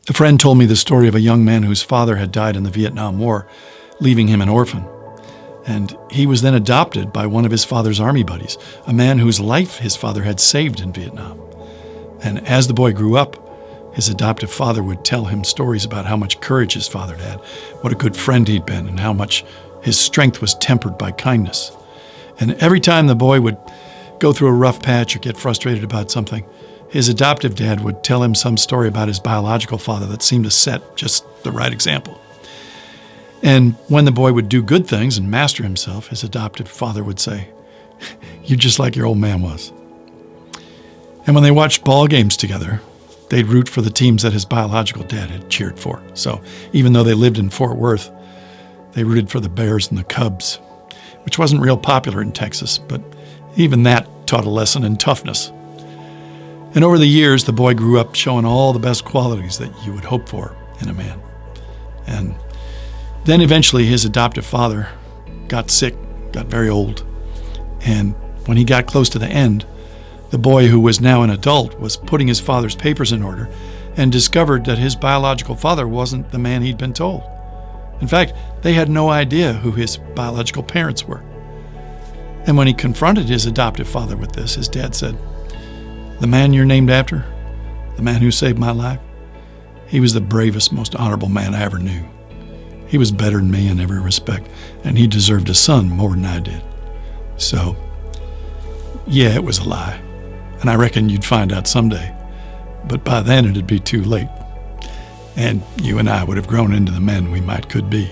A friend told me the story of a young man whose father had died in the Vietnam War, leaving him an orphan. And he was then adopted by one of his father's army buddies, a man whose life his father had saved in Vietnam. And as the boy grew up, his adoptive father would tell him stories about how much courage his father had, what a good friend he'd been, and how much his strength was tempered by kindness. And every time the boy would go through a rough patch or get frustrated about something, his adoptive dad would tell him some story about his biological father that seemed to set just the right example. And when the boy would do good things and master himself, his adoptive father would say, "You're just like your old man was." And when they watched ball games together, they'd root for the teams that his biological dad had cheered for. So even though they lived in Fort Worth, they rooted for the Bears and the Cubs, which wasn't real popular in Texas, but even that taught a lesson in toughness. And over the years, the boy grew up showing all the best qualities that you would hope for in a man. And then eventually his adoptive father got sick, got very old. And when he got close to the end, the boy, who was now an adult, was putting his father's papers in order and discovered that his biological father wasn't the man he'd been told. In fact, they had no idea who his biological parents were. And when he confronted his adoptive father with this, his dad said, "The man you're named after, the man who saved my life, he was the bravest, most honorable man I ever knew. He was better than me in every respect, and he deserved a son more than I did." So, yeah, it was a lie. And I reckon you'd find out someday. But by then it'd be too late. And you and I would have grown into the men we could be.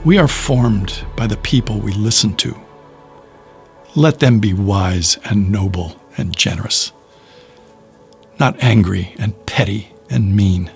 We are formed by the people we listen to. Let them be wise and noble and generous, not angry and petty and mean.